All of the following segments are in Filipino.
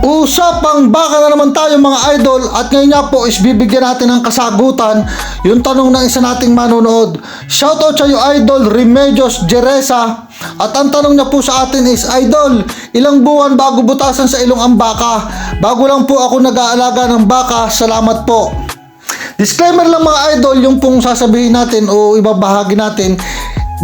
Usapang baka na naman tayo mga idol, at ngayon nga po is bibigyan natin ng kasagutan yung tanong ng isa nating manonood. Shoutout sa iyo idol Remedios Jeresa, at ang tanong niya po sa atin is, idol, ilang buwan bago butasan sa ilong ang baka? Bago lang po ako nag-aalaga ng baka, salamat po. Disclaimer lang mga idol, yung pong sasabihin natin o ibabahagi natin,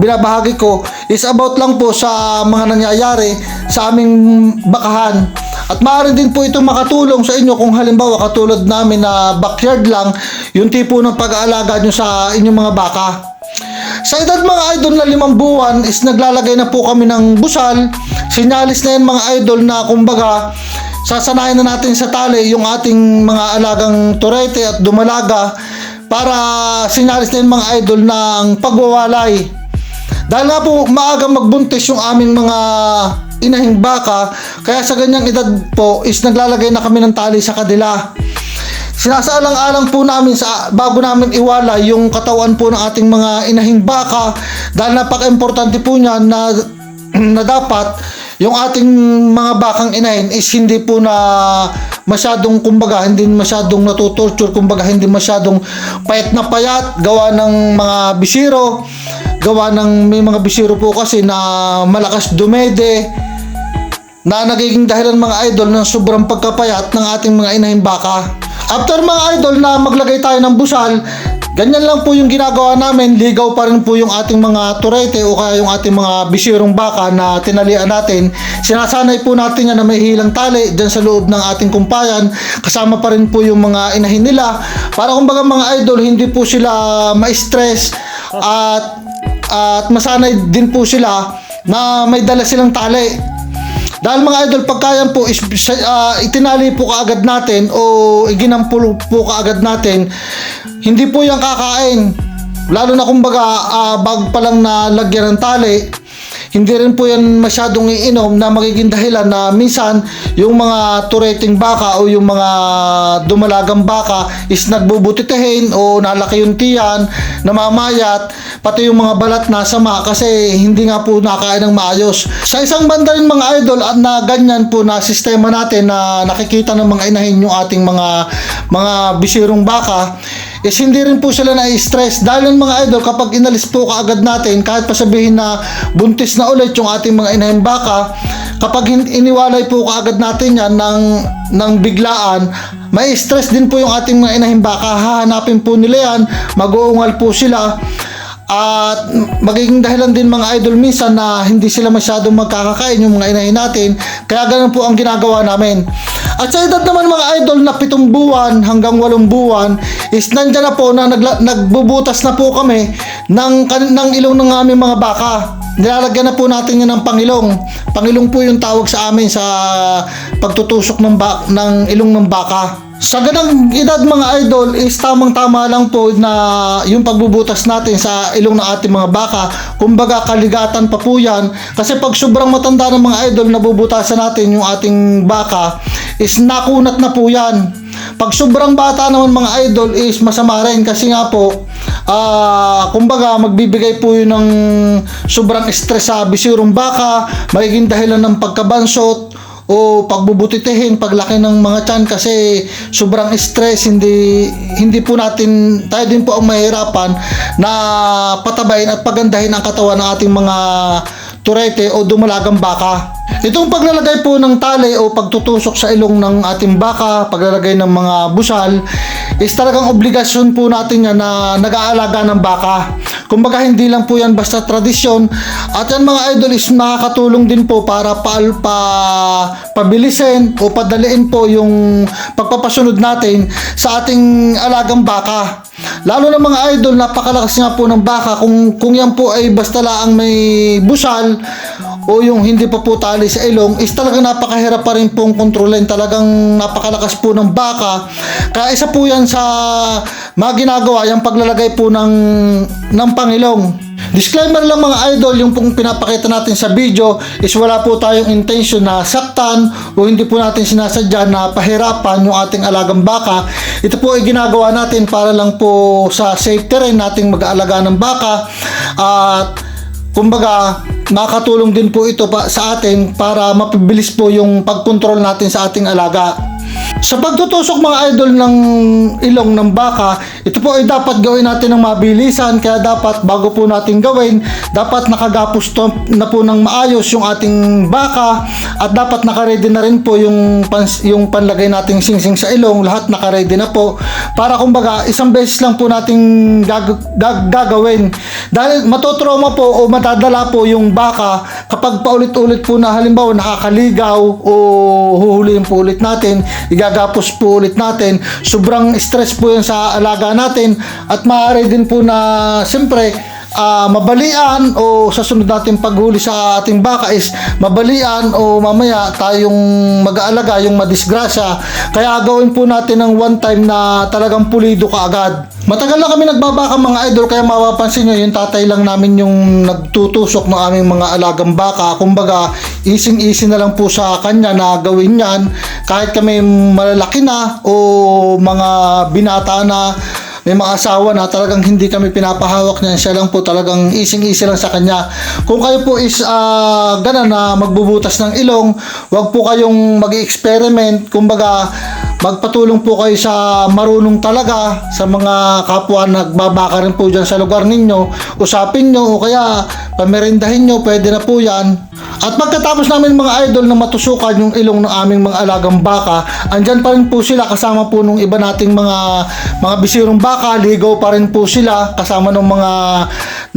binabahagi ko is about lang po sa mga nangyayari sa aming bakahan. At maaari din po ito makatulong sa inyo kung halimbawa katulad namin na backyard lang yung tipo ng pag-aalaga nyo sa inyong mga baka. Sa edad mga idol na 5 buwan is naglalagay na po kami ng busal. Sinyalis na yan mga idol na kumbaga sasanayin na natin sa tali yung ating mga alagang turete at dumalaga para sinyalis na yan mga idol ng pagwawalay. Dahil nga po maaga magbuntis yung aming mga inahing baka, kaya sa ganyang edad po is naglalagay na kami ng tali sa kadila. Sinasaalang-alang po namin sa bago namin iwala yung katawan po ng ating mga inahing baka, dahil napaka-importante po niya na dapat yung ating mga bakang inahin is hindi po na masyadong kumbaga hindi masyadong natutorture, kumbaga hindi masyadong payat na payat gawa ng mga bisiro, gawa ng may mga bisiro po kasi na malakas dumede na nagiging dahilan mga idol ng sobrang pagkapayat ng ating mga inahing baka. After mga idol na maglagay tayo ng busal, ganyan lang po yung ginagawa namin, ligaw pa rin po yung ating mga turete o kaya yung ating mga bisirong baka na tinalian natin. Sinasanay po natin yan na may hilang tali dyan sa loob ng ating kumpayan, kasama pa rin po yung mga inahin nila para kumbaga mga idol hindi po sila ma-stress at masanay din po sila na may dala silang tali. Dahil mga idol, pagkayan po is itinali po kaagad natin o iginampulo po kaagad natin, hindi po yung kakain. Lalo na kumbaga bago pa lang nalagyan ng tali, hindi rin po yan masyadong iinom na magiging dahilan na minsan yung mga tureting baka o yung mga dumalagang baka is nagbubutitehin o nalaki yung tiyan, namamayat, pati yung mga balat na sama kasi hindi nga po nakain ng maayos. Sa isang banda rin mga idol at na ganyan po na sistema natin na nakikita ng mga inahin yung ating mga bisirong baka is hindi rin po sila na-stress dahil yung mga idol kapag inalis po kaagad natin kahit pa sabihin na buntis na ulit yung ating mga inahing baka, kapag iniwalay po kaagad natin yan ng biglaan, may stress din po yung ating mga inahing baka. Hahanapin po nila yan, mag-uungal po sila at magiging dahilan din mga idol minsan na hindi sila masyadong magkakakain yung mga inahin natin, kaya ganun po ang ginagawa namin. At sa edad naman mga idol na 7 buwan hanggang 8 buwan is nandyan na po na nagbubutas na po kami ng ilong ng aming mga baka. Nilalagyan na po natin yan ng pangilong. Pangilong po yung tawag sa amin sa pagtutusok ng ilong ng baka. Sa ganang edad mga idol is tamang-tama lang po na yung pagbubutas natin sa ilong ng ating mga baka. Kumbaga kaligatan pa po yan kasi pag sobrang matanda ng mga idol na bubutasan natin yung ating baka is nakunat na po yan. Pag sobrang bata naman mga idol is masama rin kasi nga po kumbaga magbibigay po yun ng sobrang stress sa bisirong baka, magiging dahilan ng pagkabansot o pagbubutitehin paglaki ng mga tiyan kasi sobrang stress. Hindi po natin, tayo din po ang mahirapan na patabayin at pagandahin ang katawan ng ating mga turete o dumalagang baka. Itong paglalagay po ng tali o pagtutusok sa ilong ng ating baka, paglalagay ng mga busal is talagang obligasyon po natin yan na nag-aalaga ng baka. Kumbaga hindi lang po yan basta tradisyon, at yan mga idol is makakatulong din po para pabilisin o padaliin po yung pagpapasunod natin sa ating alagang baka. Lalo na mga idol, napakalakas nga po ng baka kung yan po ay basta lang may busal o yung hindi pa po tali sa ilong is talagang napakahirap pa rin pong kontrolin. Talagang napakalakas po ng baka, kaya isa po yan sa mga ginagawa yung paglalagay po ng pangilong. Disclaimer lang mga idol, yung pong pinapakita natin sa video is wala po tayong intention na saktan o hindi po natin sinasadya na pahirapan yung ating alagang baka. Ito po ay ginagawa natin para lang po sa safety rin nating mag-aalaga ng baka at kumbaga makatulong din po ito sa atin para mapibilis po yung pagkontrol natin sa ating alaga. Sa pagtutusok mga idol ng ilong ng baka, ito po ay dapat gawin natin ng mabilisan, kaya dapat bago po natin gawin, dapat nakagapos na po ng maayos yung ating baka at dapat nakaredy na rin po yung panlagay nating singsing sa ilong, lahat nakaredy na po para kumbaga isang beses lang po nating gagawin. Dahil matotrauma po o matadala po yung baka kapag paulit-ulit po na halimbawa nakakaligaw o huhulihin po ulit natin, igagapos po ulit natin, sobrang stress po yun sa alaga natin at maaari din po na siyempre mabalian o sa sunod natin paghuli sa ating baka is mabalian o mamaya tayong mag-aalaga yung madisgrasya. Kaya gawin po natin ng one time na talagang pulido kaagad. Matagal na kami nagbabaka mga idol, kaya mapapansin nyo yung tatay lang namin yung nagtutusok ng aming mga alagang baka. Kumbaga easy na lang po sa kanya na gawin yan kahit kami malalaki na o mga binata na may mga asawa na, talagang hindi kami pinapahawak niyan. Siya lang po talagang easy lang sa kanya. Kung kayo po is gana na magbubutas ng ilong, wag po kayong mag-experiment. Kumbaga magpatulong po kayo sa marunong talaga, sa mga kapwa nagbabaka rin po dyan sa lugar ninyo. Usapin nyo o kaya pamerindahin nyo, pwede na po yan. At pagkatapos namin mga idol na matusukan yung ilong ng aming mga alagang baka, andyan pa rin po sila kasama po nung iba nating mga bisirong baka, ligaw pa rin po sila kasama ng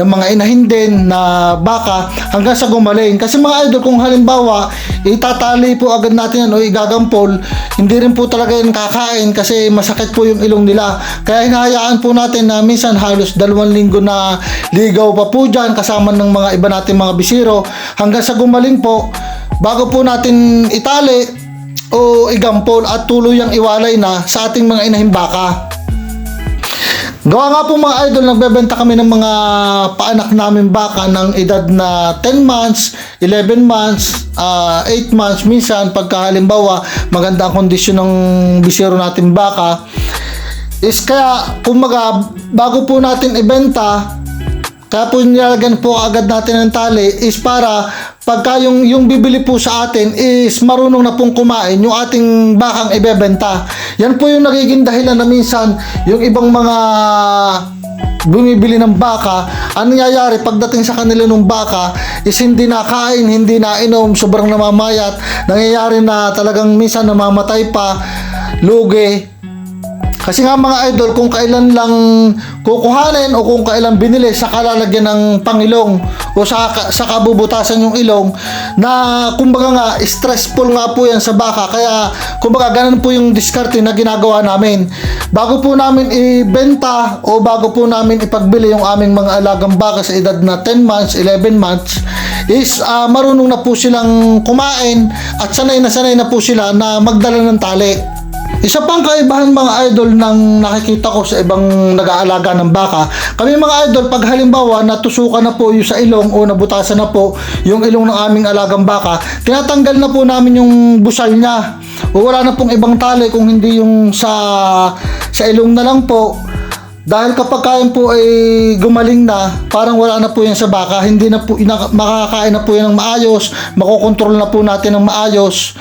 mga inahin din na baka hanggang sa gumaling. Kasi mga idol, kung halimbawa itatali po agad natin yan o igagampol, hindi rin po talaga yan kakain kasi masakit po yung ilong nila. Kaya hinahayaan po natin na minsan halos 2 linggo na ligaw pa po dyan kasama ng mga iba nating mga bisiro hanggang sa gumaling po, bago po natin itali o igampol at tuluyang iwalay na sa ating mga inahing baka. Gawa nga po mga idol, nagbebenta kami ng mga paanak namin baka ng edad na 10 months, 11 months, 8 months, minsan pagka halimbawa maganda ang kondisyon ng bisiro natin baka is kaya kumbaga bago po natin ibenta, kaya po nilalagyan po agad natin ng tali is para pagka yung bibili po sa atin is marunong na pong kumain yung ating bakang ibebenta. Yan po yung nagiging dahilan na minsan yung ibang mga bumibili ng baka, ang nangyayari pagdating sa kanila ng baka is hindi nakain, hindi nainom, sobrang namamayat, nangyayari na talagang minsan namamatay pa, lugi. Kasi nga mga idol, kung kailan lang kukuhanin o kung kailan binili, saka lalagyan ng pangilong o saka bubutasan yung ilong na kumbaga nga stressful nga po yan sa baka. Kaya kumbaga ganun po yung diskarte na ginagawa namin. Bago po namin ibenta o bago po namin ipagbili yung aming mga alagang baka sa edad na 10 months, 11 months is marunong na po silang kumain at sanay na po sila na magdala ng tali. Isa pang kaibahan mga idol ng nakikita ko sa ibang nag-aalaga ng baka, kami mga idol pag halimbawa natusukan na po yung sa ilong o nabutasan na po yung ilong ng aming alagang baka, tinatanggal na po namin yung busal niya o wala na pong ibang tali kung hindi yung sa ilong na lang po. Dahil kapag kain po ay gumaling na, parang wala na po yan sa baka, hindi na po makakain na po yan ng maayos, makokontrol na po natin ng maayos.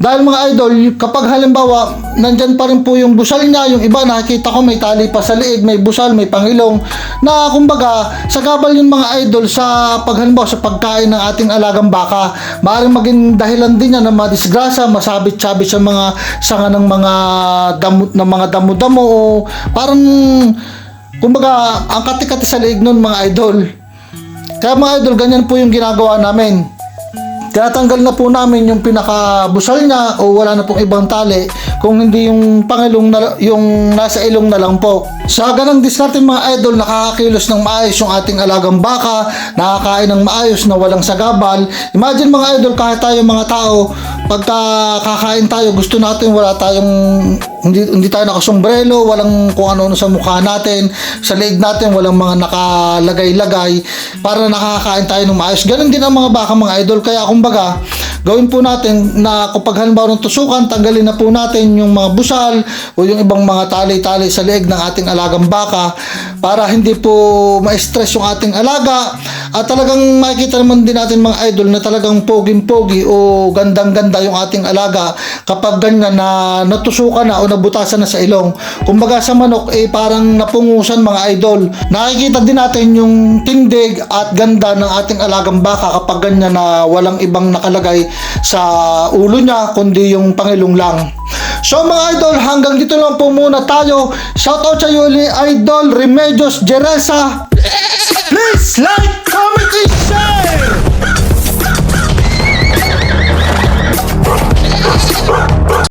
Dahil mga idol, kapag halimbawa nandyan pa rin po yung busal niya, yung iba nakikita ko may tali pa sa liig, may busal, may pangilong, na kumbaga sagabal yung mga idol sa paghalimbawa sa pagkain ng ating alagang baka. Maaaring maging dahilan din yan na madisgrasya, masabit-sabit sa mga sanga ng mga damo-damo o parang kumbaga ang kati-kati sa liig nun mga idol. Kaya mga idol, ganyan po yung ginagawa namin. Tinatanggal na po namin yung pinakabusal niya o wala na pong ibang tali kung hindi yung pangilong yung nasa ilong na lang po. Sa ganang diskarte mga idol, nakakakilos ng maayos yung ating alagang baka, nakakain ng maayos na walang sagabal. Imagine mga idol, kahit tayo mga tao, pagka kakain tayo, gusto natin wala tayong hindi tayo nakasombrelo, walang kung ano sa mukha natin, sa leeg natin walang mga nakalagay-lagay para nakakain tayo ng maayos. Ganun din ang mga baka mga idol. Kaya kumbaga, gawin po natin na kapag halimbawa ng tusukan, tanggalin na po natin yung mga busal o yung ibang mga tali-tali sa leeg ng ating alagang baka para hindi po ma-stress yung ating alaga At talagang makikita naman din natin mga idol na talagang poging-pogi o gandang-ganda yung ating alaga kapag ganyan na natusukan na o nabutasan na sa ilong. Kumbaga sa manok parang napungusan mga idol. Nakikita din natin yung tindig at ganda ng ating alagang baka kapag ganyan na walang ibang nakalagay sa ulo niya kundi yung pangilong lang. So mga idol, hanggang dito lang po muna tayo. Shoutout sa iyo ni Idol Remedios Jeresa.